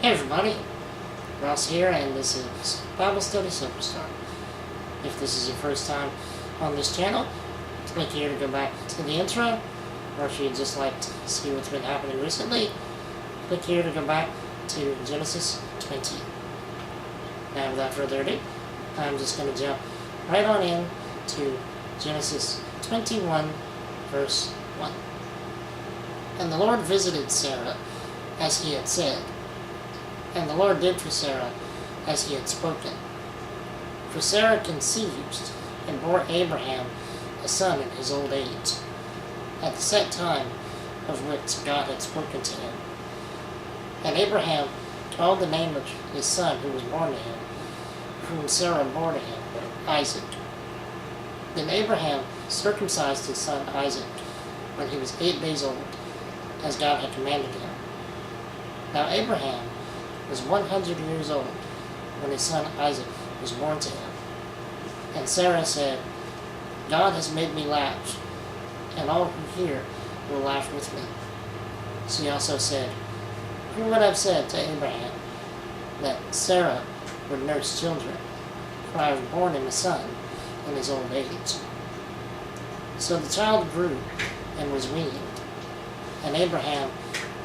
Hey everybody, Ross here, and this is Bible Study Superstar. If this is your first time on this channel, click here to go back to the intro, or if you'd just like to see what's been happening recently, click here to go back to Genesis 20. Now without further ado, I'm just going to jump right on in to Genesis 21, verse 1. And the Lord visited Sarah as he had said, and the Lord did for Sarah as he had spoken. For Sarah conceived and bore Abraham a son in his old age, at the set time of which God had spoken to him. And Abraham called the name of his son who was born to him, whom Sarah bore to him, Isaac. Then Abraham circumcised his son Isaac when he was 8 days old, as God had commanded him. Now Abraham was 100 years old when his son Isaac was born to him. And Sarah said, God has made me laugh, and all who hear will laugh with me. She also said, who would have said to Abraham that Sarah would nurse children, for I have borne him a son in his old age. So the child grew and was weaned, and Abraham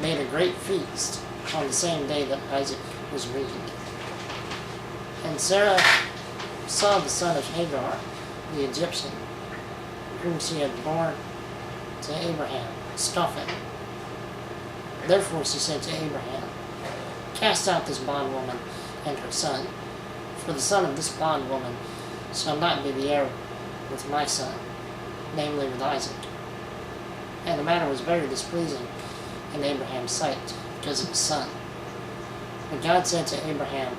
made a great feast on the same day that Isaac was weaned. And Sarah saw the son of Hagar, the Egyptian, whom she had borne to Abraham, scoffing. Therefore she said to Abraham, cast out this bondwoman and her son, for the son of this bondwoman shall not be the heir with my son, namely with Isaac. And the matter was very displeasing in Abraham's sight because of his son. But God said to Abraham,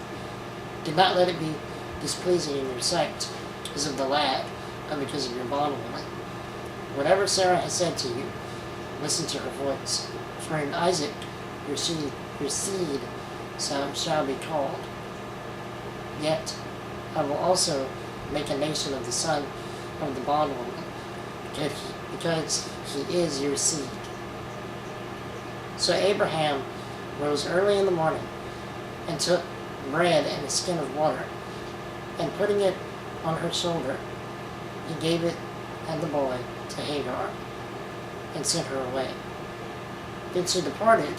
do not let it be displeasing in your sight because of the lad, and because of your bondwoman. Whatever Sarah has said to you, listen to her voice. For in Isaac your seed shall be called. Yet I will also make a nation of the son of the bondwoman, because he is your seed. So Abraham rose early in the morning, and took bread and a skin of water, and putting it on her shoulder, he gave it and the boy to Hagar, and sent her away. Then she departed,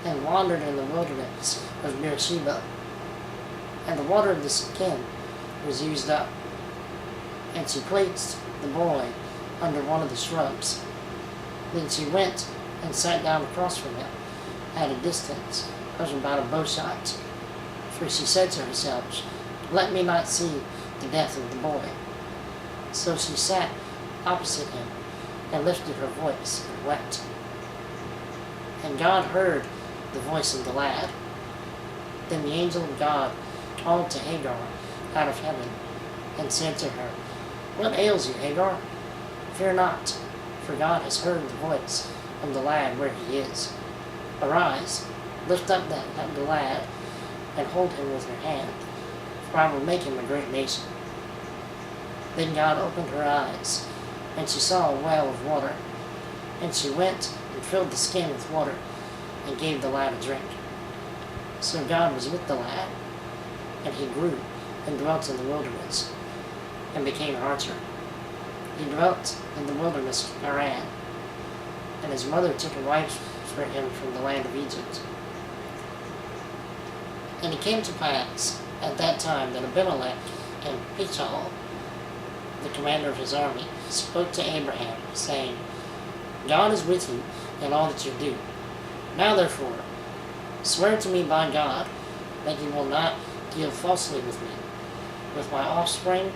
and wandered in the wilderness of Beersheba, and the water of the skin was used up, and she placed the boy under one of the shrubs. Then she went and sat down across from him, at a distance of about a bow shot. For she said to herself, let me not see the death of the boy. So she sat opposite him, and lifted her voice, and wept. And God heard the voice of the lad. Then the angel of God called to Hagar out of heaven, and said to her, what ails you, Hagar? Fear not, for God has heard the voice of the lad where he is. Arise, lift up the lad, and hold him with your hand, for I will make him a great nation. Then God opened her eyes, and she saw a well of water, and she went and filled the skin with water, and gave the lad a drink. So God was with the lad, and he grew and dwelt in the wilderness, and became an archer. He dwelt in the wilderness of Paran, and his mother took a wife for him from the land of Egypt. And it came to pass at that time that Abimelech and Pichol, the commander of his army, spoke to Abraham, saying, God is with you in all that you do. Now therefore, swear to me by God that you will not deal falsely with me, with my offspring,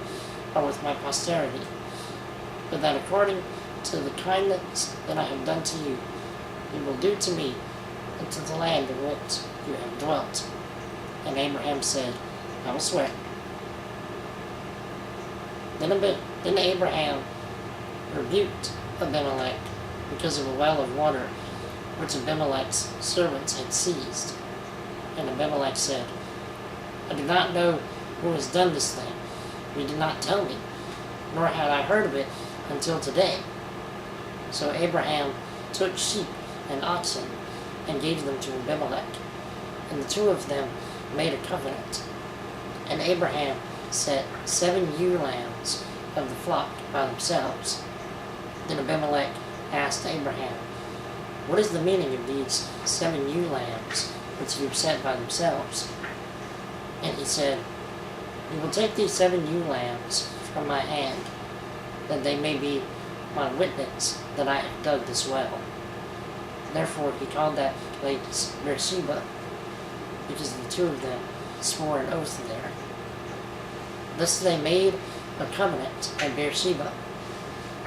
or with my posterity, but that according to the kindness that I have done to you, you will do to me and to the land in which you have dwelt. And Abraham said, I will swear. Then Abraham rebuked Abimelech because of a well of water which Abimelech's servants had seized. And Abimelech said, I do not know who has done this thing. You did not tell me, nor had I heard of it until today. So Abraham took sheep and oxen and gave them to Abimelech, And the two of them made a covenant. And Abraham set 7 ewe lambs of the flock by themselves. Then Abimelech asked Abraham, "What is the meaning of these 7 ewe lambs which you have set by themselves?" And he said, "You will take these 7 ewe lambs from my hand, that they may be my witness that I have dug this well." Therefore he called that place Beersheba, because the two of them swore an oath there. Thus they made a covenant at Beersheba.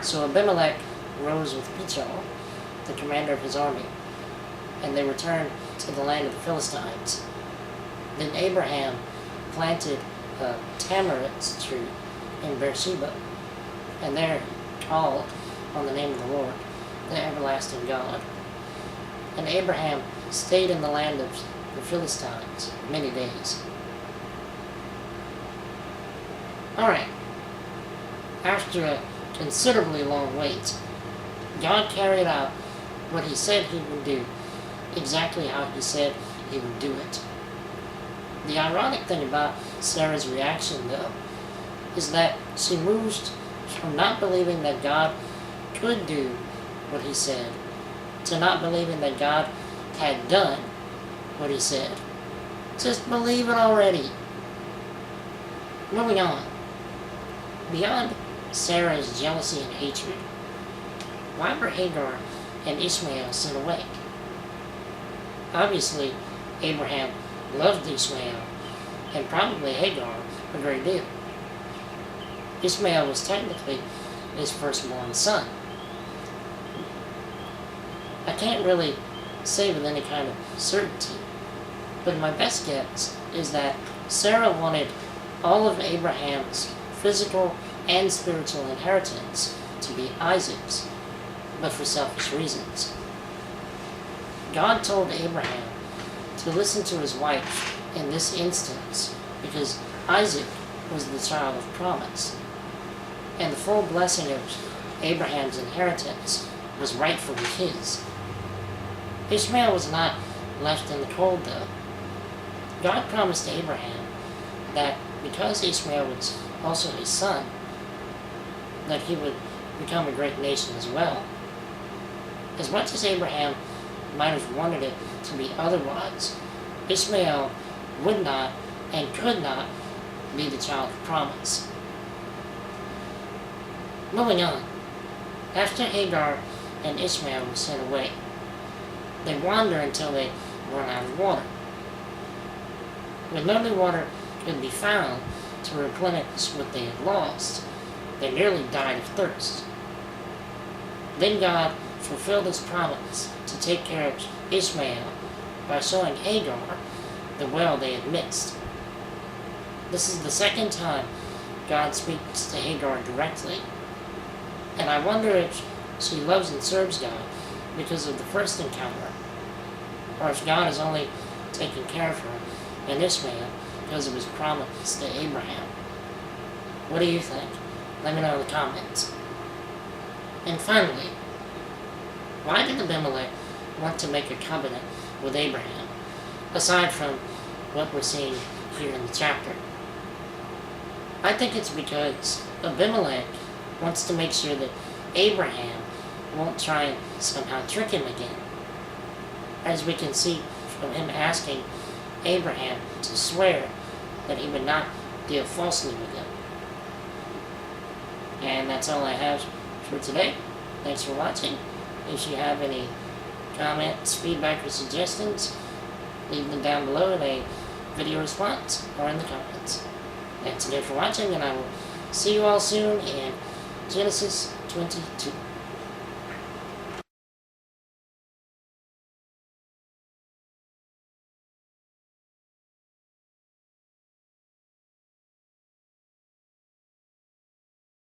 So Abimelech rose with Pichol, the commander of his army, and they returned to the land of the Philistines. Then Abraham planted a tamarisk tree in Beersheba, and there called on the name of the Lord, the everlasting God. And Abraham stayed in the land of the Philistines many days. Alright, after a considerably long wait, God carried out what he said he would do, exactly how he said he would do it. The ironic thing about Sarah's reaction, though, is that she moved from not believing that God could do what he said to not believing that God had done what he said. Just believe it already. Moving on. Beyond Sarah's jealousy and hatred, why were Hagar and Ishmael sent away? Obviously, Abraham loved Ishmael, and probably Hagar a great deal. Ishmael was technically his firstborn son. I can't really say with any kind of certainty, but my best guess is that Sarah wanted all of Abraham's physical and spiritual inheritance to be Isaac's, but for selfish reasons. God told Abraham to listen to his wife in this instance because Isaac was the child of promise, and the full blessing of Abraham's inheritance was rightfully his. Ishmael was not left in the cold, though. God promised Abraham that because Ishmael was also his son, that he would become a great nation as well. As much as Abraham might have wanted it to be otherwise, Ishmael would not and could not be the child of promise. Moving on. After Hagar and Ishmael were sent away, they wander until they run out of water. When no new water could be found to replenish what they had lost, they nearly died of thirst. Then God fulfilled his promise to take care of Ishmael by showing Hagar the well they had missed. This is the second time God speaks to Hagar directly, and I wonder if she loves and serves God because of the first encounter, or if God is only taking care of her and Ishmael because of his promise to Abraham. What do you think? Let me know in the comments. And finally, why did Abimelech want to make a covenant with Abraham, aside from what we're seeing here in the chapter? I think it's because Abimelech wants to make sure that Abraham won't try and somehow trick him again, as we can see from him asking Abraham to swear that he would not deal falsely with him. And that's all I have for today. Thanks for watching. If you have any comments, feedback, or suggestions, leave them down below in a video response or in the comments. Thanks again for watching, and I will see you all soon in Genesis 22.